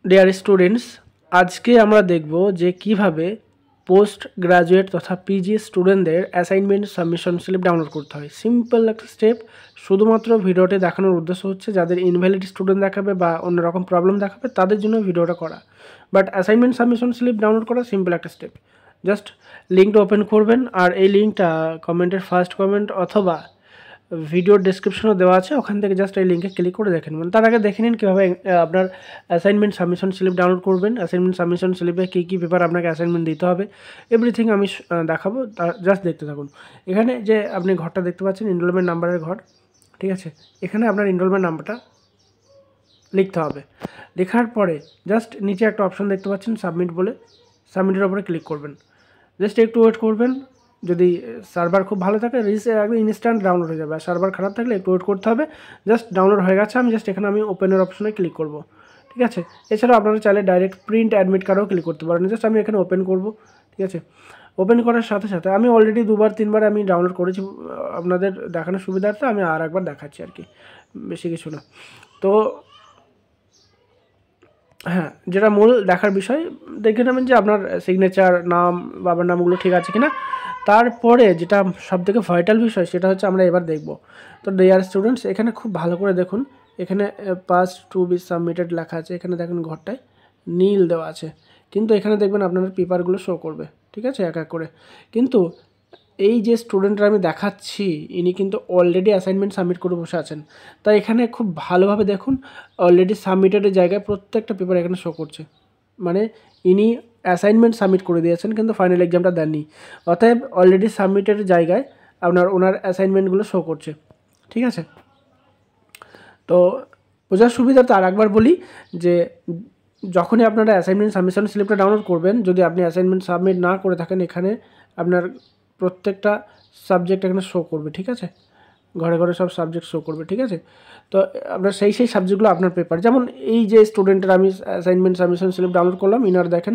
Dear students, আজকে আমরা দেখব যে কিভাবে পোস্ট গ্রাজুয়েট তথা পিজি স্টুডেন্টদের অ্যাসাইনমেন্ট সাবমিশন স্লিপ ডাউনলোড করতে হয়। সিম্পল একটা স্টেপ, শুধুমাত্র ভিডিওতে দেখানোর উদ্দেশ্য হচ্ছে যাদের ইনভ্যালিড স্টুডেন্ট দেখাবে বা অন্যরকম প্রবলেম দেখাবে তাদের জন্য ভিডিওটা করা। But assignment submission slip download করা সিম্পল একটা স্টেপ। জাস্ট লিঙ্কটা ওপেন করবেন, আর এই লিঙ্কটা কমেন্টের ফার্স্ট কমেন্ট অথবা ভিডিওর ডেসক্রিপশনও দেওয়া আছে, ওখান থেকে জাস্ট এই লিঙ্কে ক্লিক করে দেখে নেবেন। তার আগে দেখে নিন কীভাবে আপনার অ্যাসাইনমেন্ট সাবমিশন স্লিপ ডাউনলোড করবেন। অ্যাসাইনমেন্ট সাবমিশন স্লিপে কী কী পেপার আপনাকে অ্যাসাইনমেন্ট দিতে হবে এভরিথিং আমি দেখাবো, জাস্ট দেখতে থাকুন। এখানে যে আপনি ঘরটা দেখতে পাচ্ছেন এনরোলমেন্ট নাম্বারের ঘর, ঠিক আছে। এখানে আপনার এনরোলমেন্ট নাম্বারটা লিখতে হবে। লেখার পরে জাস্ট নিচে একটা অপশন দেখতে পাচ্ছেন সাবমিট বলে, সাবমিটের ওপরে ক্লিক করবেন। জাস্ট একটু ওয়েট করবেন। যদি সার্ভার খুব ভালো থাকে একদম ইনস্ট্যান্ট ডাউনলোড হয়ে যাবে, আর সার্ভার খারাপ থাকলে একটু ওয়েট করতে হবে। জাস্ট ডাউনলোড হয়ে গেছে, আমি জাস্ট এখানে ওপেনের অপশনে ক্লিক করব, ঠিক আছে। এছাড়াও আপনারা চাইলে ডাইরেক্ট প্রিন্ট অ্যাডমিট কার্ডও ক্লিক করতে পারেন। জাস্ট আমি এখানে ওপেন করব, ঠিক আছে। ওপেন করার সাথে সাথে আমি অলরেডি 2-3 বার আমি ডাউনলোড করেছি, আপনাদের দেখানোর সুবিধার্থে আমি আর একবার দেখাচ্ছি আর কি, বেশি কিছু না। তো হ্যাঁ, যেটা মূল দেখার বিষয়, দেখে নেবেন যে আপনার সিগনেচার, নাম, বাবার নামগুলো ঠিক আছে কিনা। তারপরে যেটা সবথেকে ভাইটাল বিষয় সেটা হচ্ছে আমরা এবার দেখব। তো ডিয়ার স্টুডেন্টস, এখানে খুব ভালো করে দেখুন, এখানে পাস টু বি সাবমিটেড লেখা আছে। এখানে দেখুন ঘরটায় নীল দেওয়া আছে, কিন্তু এখানে দেখবেন আপনাদের পেপারগুলো শো করবে, ঠিক আছে, এক এক করে। কিন্তু এই যে স্টুডেন্টরা আমি দেখাচ্ছি ইনি কিন্তু অলরেডি অ্যাসাইনমেন্ট সাবমিট করে বসে আছেন। তাই এখানে খুব ভালোভাবে দেখুন, অলরেডি সাবমিটেডের জায়গায় প্রত্যেকটা পেপার এখানে শো করছে, মানে ইনি অ্যাসাইনমেন্ট সাবমিট করে দিয়েছেন কিন্তু ফাইনাল এক্সামটা দেননি। অতএব অলরেডি সাবমিটের জায়গায় ওনার অ্যাসাইনমেন্টগুলো শো করছে, ঠিক আছে। তো বোঝার সুবিধার্থে আর একবার বলি যে যখনই আপনারা অ্যাসাইনমেন্ট সাবমিশন স্লিপটা ডাউনলোড করবেন, যদি আপনি অ্যাসাইনমেন্ট সাবমিট না করে থাকেন, এখানে আপনার প্রত্যেকটা সাবজেক্ট এখানে শো করবে, ঠিক আছে। ঘরে ঘরে সব সাবজেক্ট শো করবে, ঠিক আছে। তো আপনার সেই সাবজেক্টগুলো আপনার পেপার, যেমন এই যে স্টুডেন্টের আমি অ্যাসাইনমেন্ট সাবমিশন স্লিপ ডাউনলোড করলাম, ইনার দেখেন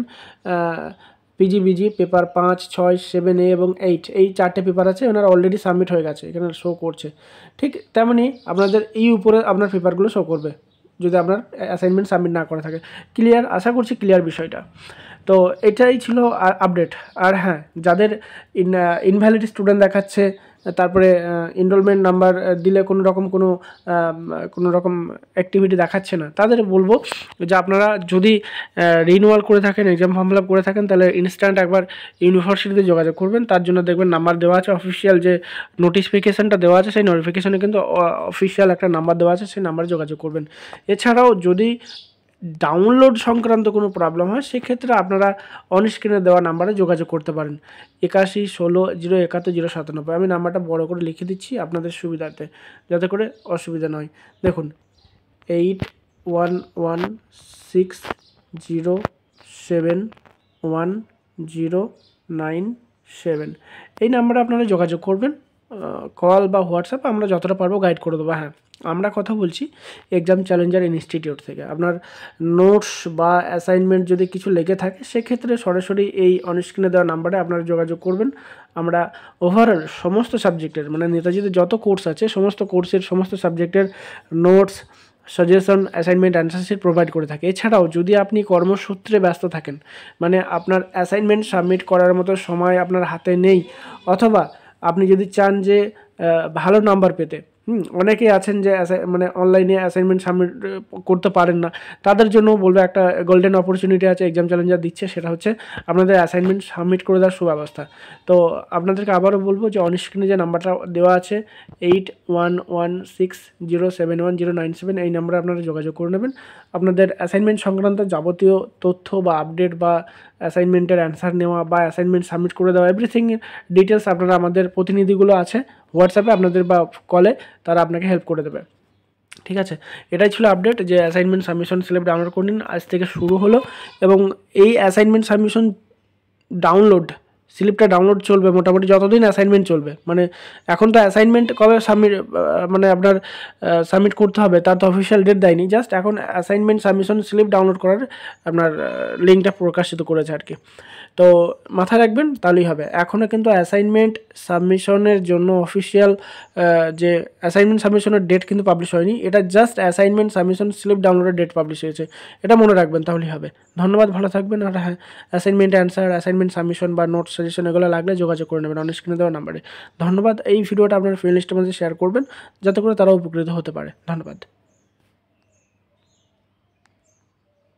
পিজিবিজি পেপার 5, 6, 7A এবং 8 এই 4টে পেপার আছে, ওনার অলরেডি সাবমিট হয়ে গেছে, এখানে শো করছে। ঠিক তেমনই আপনাদের এই উপরে আপনার পেপারগুলো শো করবে যদি আপনার অ্যাসাইনমেন্ট সাবমিট না করা থাকে। ক্লিয়ার? আশা করছি ক্লিয়ার বিষয়টা। তো এটাই ছিল আপডেট। আর হ্যাঁ, যাদের ইনভ্যালিড স্টুডেন্ট দেখাচ্ছে, তারপরে এনরোলমেন্ট নাম্বার দিলে কোনো রকম অ্যাক্টিভিটি দেখাচ্ছে না, তাদের বলবো যে আপনারা যদি রিনিউয়াল করে থাকেন, এক্সাম ফর্ম ফিল আপ করে থাকেন, তাহলে ইনস্ট্যান্ট একবার ইউনিভার্সিটিতে যোগাযোগ করবেন। তার জন্য দেখবেন নাম্বার দেওয়া আছে, অফিসিয়াল যে নোটিফিকেশানটা দেওয়া আছে সেই নোটিফিকেশানে কিন্তু অফিসিয়াল একটা নাম্বার দেওয়া আছে, সেই নাম্বারে যোগাযোগ করবেন। এছাড়াও যদি ডাউনলোড সংক্রান্ত কোনো প্রবলেম হয় সেক্ষেত্রে আপনারা অনস্ক্রিনে দেওয়া নাম্বারে যোগাযোগ করতে পারেন, 8116017097। আমি নাম্বারটা বড় করে লিখে দিচ্ছি আপনাদের সুবিধার্থে, যাতে করে অসুবিধা নয়। দেখুন 8116071097 এই নাম্বারে আপনারা যোগাযোগ করবেন। কল বা হোয়াটসঅ্যাপ আমরা যতটা পারবো গাইড করে দেবো। হ্যাঁ, আমরা কথা বলছি এক্সাম চ্যালেঞ্জার ইনস্টিটিউট থেকে। আপনার নোটস বা অ্যাসাইনমেন্ট যদি কিছু লেগে থাকে সেক্ষেত্রে সরাসরি এই অনস্ক্রিনে দেওয়া নাম্বারে আপনারা যোগাযোগ করবেন। আমরা ওভারঅল সমস্ত সাবজেক্টের, মানে নেতাজিতে যত কোর্স আছে সমস্ত কোর্সের সমস্ত সাবজেক্টের notes, suggestion, assignment, answer sheet provide করে থাকে। এছাড়াও যদি আপনি কর্মসূত্রে ব্যস্ত থাকেন, মানে আপনার অ্যাসাইনমেন্ট সাবমিট করার মতো সময় আপনার হাতে নেই, অথবা আপনি যদি চান যে ভালো নাম্বার পেতে, অনেকেই আছেন যে মানে অনলাইনে অ্যাসাইনমেন্ট সাবমিট করতে পারেন না, তাদের জন্য বলবো একটা গোল্ডেন অপরচুনিটি আছে এক্সাম চ্যালেঞ্জার দিচ্ছে, সেটা হচ্ছে আপনাদের অ্যাসাইনমেন্ট সাবমিট করে দেওয়ার সুব্যবস্থা। তো আপনাদেরকে আবারও বলবো যে অনস্ক্রিনে যে নাম্বারটা দেওয়া আছে 8116071097 এই নাম্বারে আপনারা যোগাযোগ করে নেবেন। আপনাদের অ্যাসাইনমেন্ট সংক্রান্ত যাবতীয় তথ্য বা আপডেট বা অ্যাসাইনমেন্টের অ্যান্সার নেওয়া বা অ্যাসাইনমেন্ট সাবমিট করে দেওয়া এভরিথিং ডিটেলস আপনারা আমাদের প্রতিনিধিগুলো আছে হোয়াটসঅ্যাপে আপনাদের বা কলে, তারা আপনাকে হেল্প করে দেবে, ঠিক আছে। এটাই ছিল আপডেট যে অ্যাসাইনমেন্ট সাবমিশন স্লিপ ডাউনলোড করে নিন, আজ থেকে শুরু হলো। এবং এই অ্যাসাইনমেন্ট সাবমিশন ডাউনলোড স্লিপটা ডাউনলোড চলবে মোটামুটি যতদিন অ্যাসাইনমেন্ট চলবে। মানে এখন তো অ্যাসাইনমেন্ট কবে সাবমিট মানে আপনার সাবমিট করতে হবে তার তো অফিসিয়াল ডেট দেয়নি, জাস্ট এখন অ্যাসাইনমেন্ট সাবমিশন স্লিপ ডাউনলোড করার আপনার লিঙ্কটা প্রকাশিত করেছে আর কি। তো মাথায় রাখবেন তাহলেই হবে। এখনও কিন্তু অ্যাসাইনমেন্ট সাবমিশনের জন্য অফিসিয়াল যে অ্যাসাইনমেন্ট সাবমিশনের ডেট কিন্তু পাবলিশ হয়নি, এটা জাস্ট অ্যাসাইনমেন্ট সাবমিশন স্লিপ ডাউনলোডের ডেট পাবলিশ হয়েছে, এটা মনে রাখবেন তাহলেই হবে। ধন্যবাদ, ভালো থাকবেন। আর হ্যাঁ, অ্যাসাইনমেন্ট অ্যান্সার, অ্যাসাইনমেন্ট সাবমিশন বা নোট সাজেশন এগুলো লাগলে যোগাযোগ করে নেবেন অন স্ক্রিনে দেওয়া নাম্বারে। ধন্যবাদ। এই ভিডিওটা আপনার ফ্রেন্ড লিস্টের মধ্যে শেয়ার করবেন যাতে করে তারা উপকৃত হতে পারে। ধন্যবাদ।